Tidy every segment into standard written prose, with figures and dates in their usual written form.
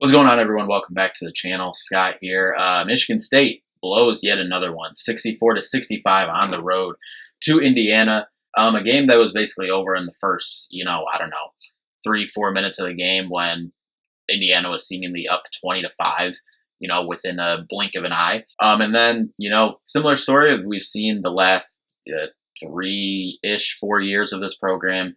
What's going on, everyone? Welcome back to the channel. Scott here. Michigan State blows yet another one, 64-65 on the road to Indiana. A game that was basically over in the first, 3-4 minutes of the game when Indiana was seemingly up 20-5, within a blink of an eye. And then, similar story we've seen the last 4 years of this program.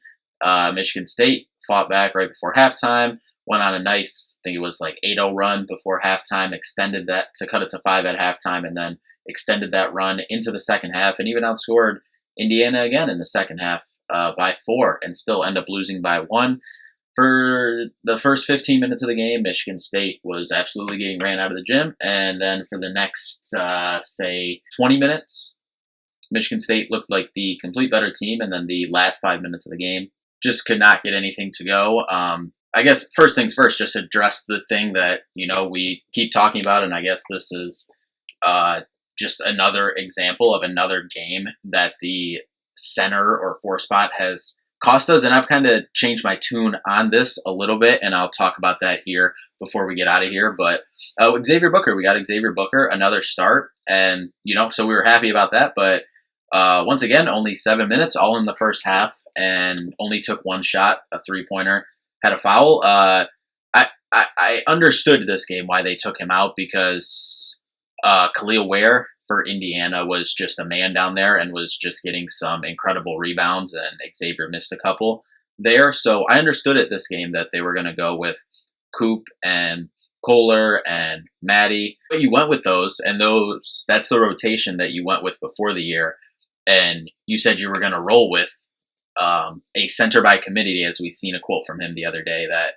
Michigan State fought back right before halftime. Went on a nice, I think it was like 8-0 run before halftime, extended that to cut it to 5 at halftime, and then extended that run into the second half, and even outscored Indiana again in the second half by 4, and still end up losing by 1. For the first 15 minutes of the game, Michigan State was absolutely getting ran out of the gym, and then for the next, 20 minutes, Michigan State looked like the complete better team, and then the last 5 minutes of the game just could not get anything to go. I guess first things first, just address the thing that, we keep talking about. And I guess this is just another example of another game that the center or 4 spot has cost us. And I've kind of changed my tune on this a little bit, and I'll talk about that here before we get out of here. But Xavier Booker, we got Xavier Booker, another start. And, so we were happy about that. But once again, only 7 minutes, all in the first half, and only took one shot, a 3-pointer. Had a foul. I understood this game why they took him out, because Khalil Ware for Indiana was just a man down there and was just getting some incredible rebounds, and Xavier missed a couple there. So I understood it this game that they were going to go with Coop and Kohler and Maddie. But you went with those, and that's the rotation that you went with before the year, and you said you were going to roll with a center by committee, as we've seen a quote from him the other day that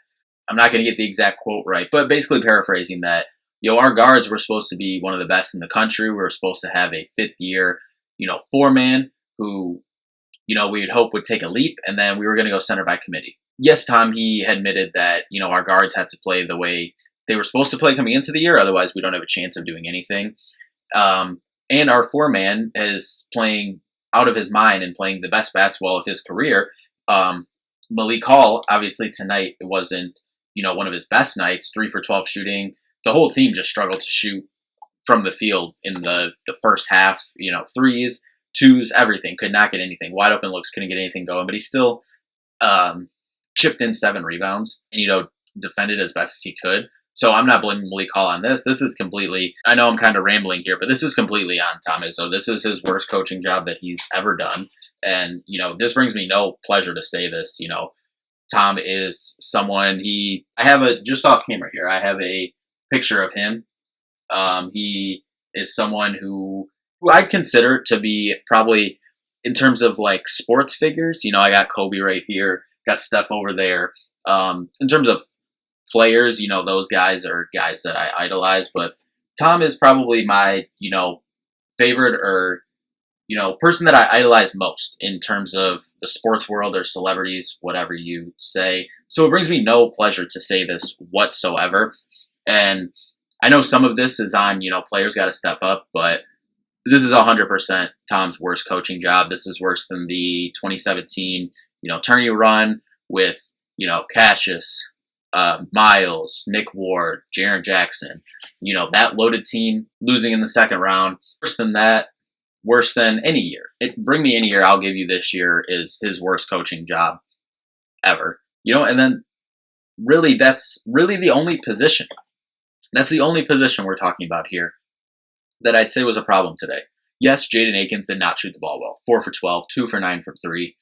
I'm not going to get the exact quote right, but basically paraphrasing that, our guards were supposed to be one of the best in the country. We were supposed to have a 5th-year, 4-man who, we'd hope would take a leap, and then we were going to go center by committee. Yes, Tom, he admitted that, our guards had to play the way they were supposed to play coming into the year, otherwise we don't have a chance of doing anything. And our 4-man is playing out of his mind and playing the best basketball of his career. Malik Hall, obviously tonight, it wasn't, one of his best nights, 3 for 12 shooting. The whole team just struggled to shoot from the field in the first half, 3s, 2s, everything. Could not get anything. Wide open looks, couldn't get anything going, but he still chipped in 7 rebounds and, defended as best as he could. So I'm not blaming Malik Hall on this. This is completely, I know I'm kind of rambling here, but this is completely on Tom Izzo. This is his worst coaching job that he's ever done. And, this brings me no pleasure to say this. Tom is someone, I have just off camera here, I have a picture of him. He is someone who I'd consider to be probably, in terms of like sports figures, I got Kobe right here, got Steph over there. In terms of players, those guys are guys that I idolize, but Tom is probably my, favorite or, person that I idolize most in terms of the sports world or celebrities, whatever you say. So it brings me no pleasure to say this whatsoever. And I know some of this is on, players got to step up, but this is 100% Tom's worst coaching job. This is worse than the 2017, tourney run with, Cassius, Miles, Nick Ward, Jaren Jackson, that loaded team losing in the second round. Worse than that, worse than any year. Bring me any year, I'll give you this year is his worst coaching job ever. And then really that's really the only position. That's the only position we're talking about here that I'd say was a problem today. Yes, Jaden Akins did not shoot the ball well. 4 for 12, 2 for 9 from 3.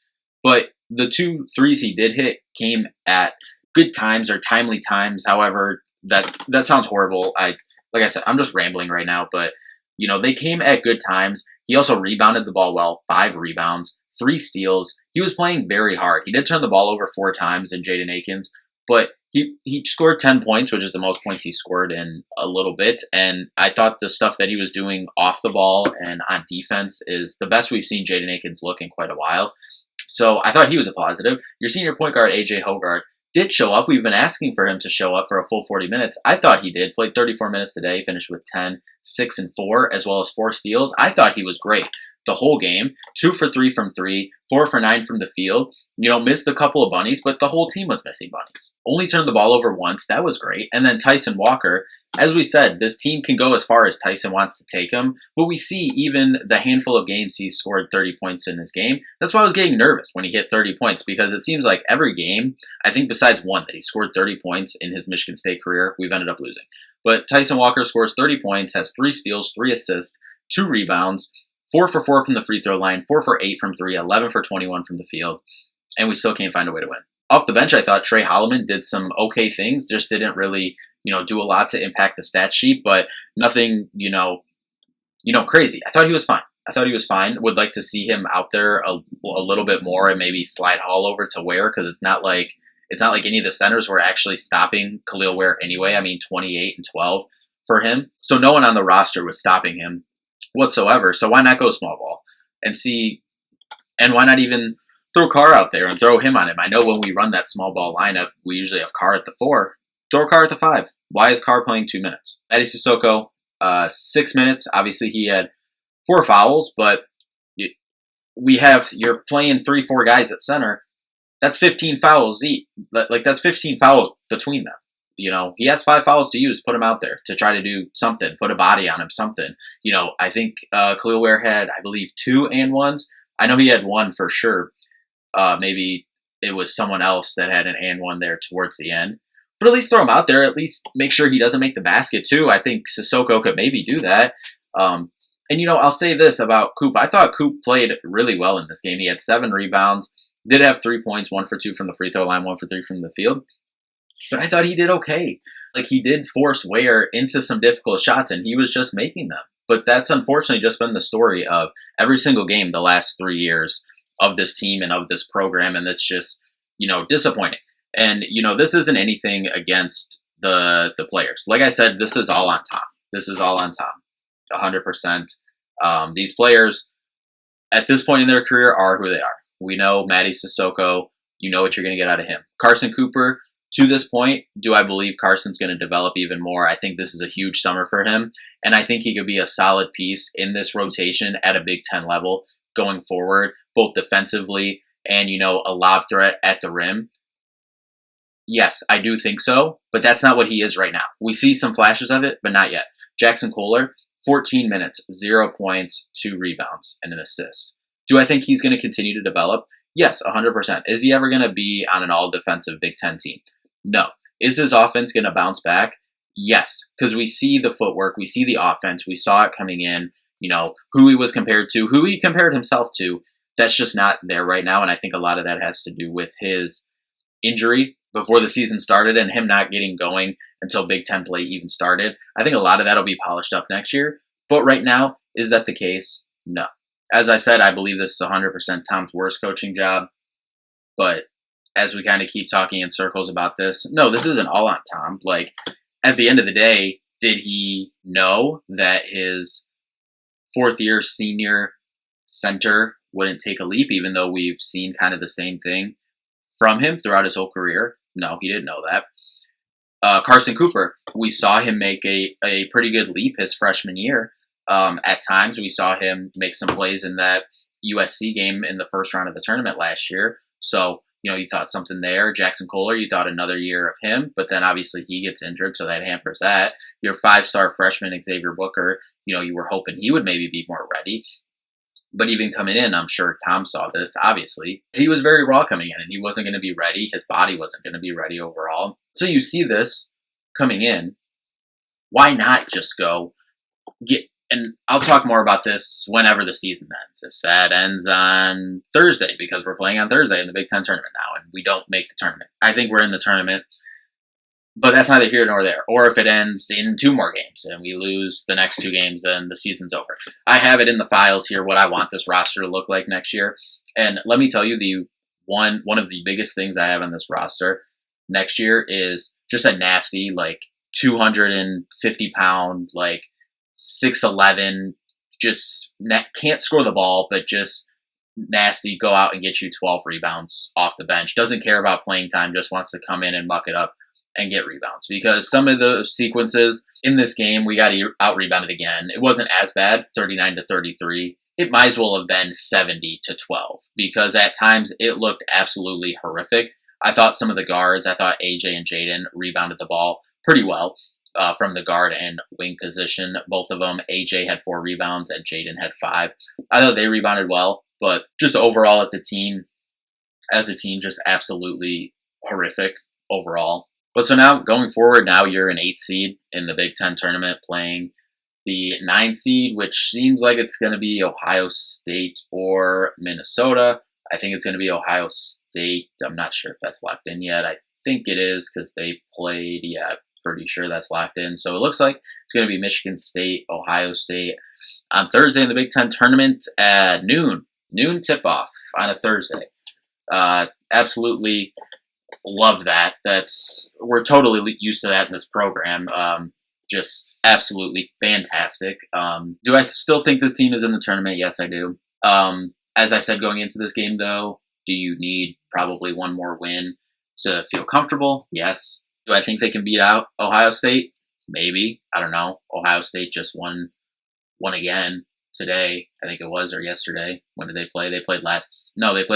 But the 2 threes he did hit came at good times or timely times. However, that sounds horrible. Like I said, I'm just rambling right now, but they came at good times. He also rebounded the ball well, 5 rebounds, 3 steals. He was playing very hard. He did turn the ball over 4 times in Jaden Akins, but he scored 10 points, which is the most points he scored in a little bit. And I thought the stuff that he was doing off the ball and on defense is the best we've seen Jaden Akins look in quite a while. So I thought he was a positive. Your senior point guard, AJ Hogarth, did show up. We've been asking for him to show up for a full 40 minutes. I thought he did. Played 34 minutes today, finished with 10, 6, and 4, as well as 4 steals. I thought he was great. the whole game, 2 for 3 from 3, 4 for 9 from the field. Missed a couple of bunnies, but the whole team was missing bunnies. Only turned the ball over once. That was great. And then Tyson Walker, as we said, this team can go as far as Tyson wants to take them, but we see even the handful of games he's scored 30 points in his game. That's why I was getting nervous when he hit 30 points, because it seems like every game, I think besides one that he scored 30 points in his Michigan State career, we've ended up losing. But Tyson Walker scores 30 points, has 3 steals, 3 assists, 2 rebounds, 4 for 4 from the free throw line, 4 for 8 from 3, 11 for 21 from the field, and we still can't find a way to win. Off the bench, I thought Trey Holloman did some okay things, just didn't really, do a lot to impact the stat sheet, but nothing, crazy. I thought he was fine. Would like to see him out there a little bit more and maybe slide Hall over to Ware, because it's not like any of the centers were actually stopping Khalil Ware anyway. I mean, 28 and 12 for him. So no one on the roster was stopping him whatsoever. So why not go small ball and see, and why not even throw Carr out there and throw him on him? I know when we run that small ball lineup, we usually have Carr at the 4. Throw Carr at the 5. Why is Carr playing 2 minutes? Mady Sissoko, 6 minutes. Obviously, he had 4 fouls, but you're playing 3-4 guys at center. That's 15 fouls each. That's 15 fouls between them. He has 5 fouls to use. Put him out there to try to do something. Put a body on him, something. I think Khalil Ware had, I believe, 2 and 1s. I know he had 1 for sure. Maybe it was someone else that had an and 1 there towards the end. But at least throw him out there. At least make sure he doesn't make the basket too. I think Sissoko could maybe do that. And I'll say this about Coop. I thought Coop played really well in this game. He had 7 rebounds. Did have 3 points, 1 for 2 from the free throw line, 1 for 3 from the field. But I thought he did okay. He did force Ware into some difficult shots, and he was just making them. But that's unfortunately just been the story of every single game the last 3 years of this team and of this program, and that's just, disappointing. And, this isn't anything against the players. Like I said, this is all on Tom. This is all on Tom, 100%. These players, at this point in their career, are who they are. We know Mady Sissoko, you know what you're going to get out of him. Carson Cooper, to this point, do I believe Carson's going to develop even more? I think this is a huge summer for him, and I think he could be a solid piece in this rotation at a Big Ten level going forward, both defensively and, a lob threat at the rim. Yes, I do think so, but that's not what he is right now. We see some flashes of it, but not yet. Jackson Kohler, 14 minutes, 0 points, 2 rebounds, and an assist. Do I think he's going to continue to develop? Yes, 100%. Is he ever going to be on an all-defensive Big Ten team? No. Is his offense going to bounce back? Yes, because we see the footwork, we see the offense, we saw it coming in, who he was compared to, who he compared himself to. That's just not there right now, and I think a lot of that has to do with his injury before the season started and him not getting going until Big Ten play even started. I think a lot of that will be polished up next year, but right now, is that the case? No. As I said, I believe this is 100% Tom's worst coaching job, but as we kind of keep talking in circles about this, no, this isn't all on Tom. At the end of the day, did he know that his 4th-year senior center wouldn't take a leap, even though we've seen kind of the same thing from him throughout his whole career? No, he didn't know that. Carson Cooper, we saw him make a pretty good leap his freshman year. At times, we saw him make some plays in that USC game in the first round of the tournament last year. So, you thought something there. Jackson Kohler, you thought another year of him, but then obviously he gets injured, so that hampers that. Your 5-star freshman, Xavier Booker, you were hoping he would maybe be more ready. But even coming in, I'm sure Tom saw this, obviously. He was very raw coming in, and he wasn't going to be ready. His body wasn't going to be ready overall. So you see this coming in. Why not just go get... And I'll talk more about this whenever the season ends. If that ends on Thursday, because we're playing on Thursday in the Big Ten tournament now, and we don't make the tournament. I think we're in the tournament, but that's neither here nor there. Or if it ends in 2 more games, and we lose the next 2 games, then the season's over. I have it in the files here, what I want this roster to look like next year. And let me tell you, one of the biggest things I have on this roster next year is just a nasty, 250-pound, 6'11", just can't score the ball, but just nasty, go out and get you 12 rebounds off the bench. Doesn't care about playing time, just wants to come in and muck it up and get rebounds. Because some of the sequences in this game, we got out-rebounded again. It wasn't as bad, 39-33 it might as well have been 70-12 because at times it looked absolutely horrific. I thought some of the guards, I thought AJ and Jaden rebounded the ball pretty well from the guard and wing position. Both of them, AJ had 4 rebounds and Jaden had 5. I thought they rebounded well, but just overall as a team, just absolutely horrific overall. But so now going forward, now you're an 8th seed in the Big Ten tournament playing the 9 seed, which seems like it's going to be Ohio State or Minnesota. I think it's going to be Ohio State. I'm not sure if that's locked in yet. I think it is because they played. Yeah, pretty sure that's locked in. So it looks like it's going to be Michigan State, Ohio State on Thursday in the Big Ten tournament at noon. Noon tip-off on a Thursday. Absolutely love that. We're totally used to that in this program. Just absolutely fantastic. Do I still think this team is in the tournament? Yes, I do. As I said going into this game, though, do you need probably one more win to feel comfortable? Yes. Do I think they can beat out Ohio State? Maybe. I don't know. Ohio State just won again today, I think it was, or yesterday. When did they play? They played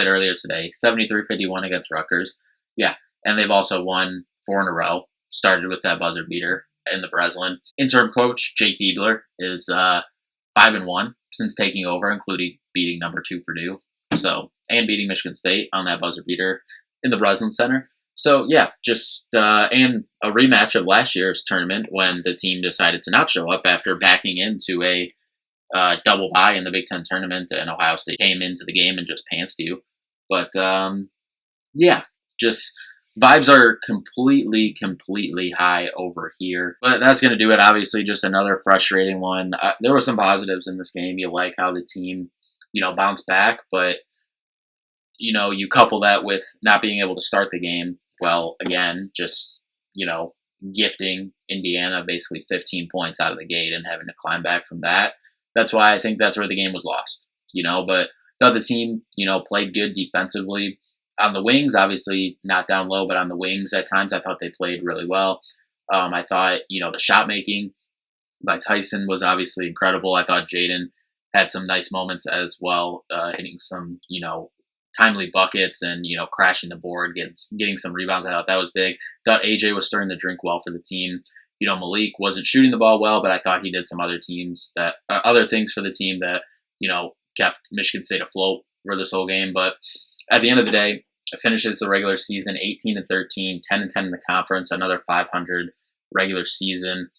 earlier today. 73-51 against Rutgers. Yeah. And they've also won 4 in a row. Started with that buzzer beater in the Breslin. Interim coach Jake Diebler is 5-1 since taking over, including beating number 2 Purdue, and beating Michigan State on that buzzer beater in the Breslin Center. So yeah, just and a rematch of last year's tournament when the team decided to not show up after backing into a double bye in the Big Ten tournament, and Ohio State came into the game and just pantsed you. But yeah, just vibes are completely high over here. But that's going to do it. Obviously, just another frustrating one. There were some positives in this game. You like how the team, bounced back. But, you couple that with not being able to start the game. Well, again, just, gifting Indiana basically 15 points out of the gate and having to climb back from that. That's why I think that's where the game was lost. But thought the team, played good defensively. On the wings, obviously not down low, but on the wings at times I thought they played really well. I thought, the shot making by Tyson was obviously incredible. I thought Jaden had some nice moments as well, hitting some, timely buckets and, crashing the board, getting some rebounds. I thought that was big. Thought AJ was starting to drink well for the team. Malik wasn't shooting the ball well, but I thought he did some other things for the team that, kept Michigan State afloat for this whole game. But at the end of the day, it finishes the regular season 18-13, 10-10 in the conference, another 500 regular season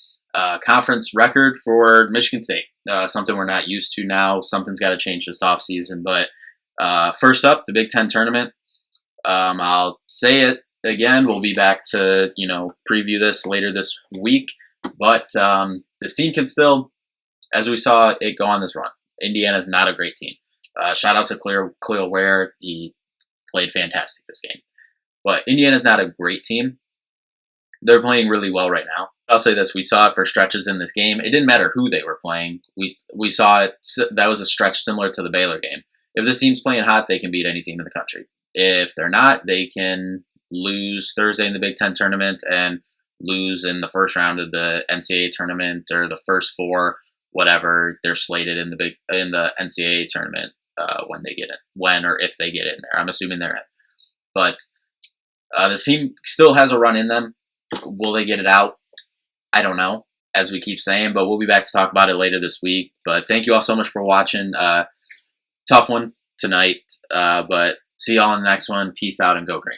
conference record for Michigan State. Something we're not used to now. Something's got to change this offseason. But first up, the Big Ten tournament. I'll say it again. We'll be back to preview this later this week. But this team can still, as we saw it go on this run. Indiana's not a great team. Shout out to Khalil Ware. He played fantastic this game. But Indiana's not a great team. They're playing really well right now. I'll say this. We saw it for stretches in this game. It didn't matter who they were playing. We saw it. That was a stretch similar to the Baylor game. If this team's playing hot, they can beat any team in the country. If they're not, they can lose Thursday in the Big Ten tournament and lose in the first round of the NCAA tournament or the first 4, whatever they're slated in the NCAA tournament. When or if they get in there. I'm assuming they're in. But the team still has a run in them. Will they get it out? I don't know, as we keep saying, but we'll be back to talk about it later this week. But thank you all so much for watching. Tough one tonight, but see y'all in the next one. Peace out and go green.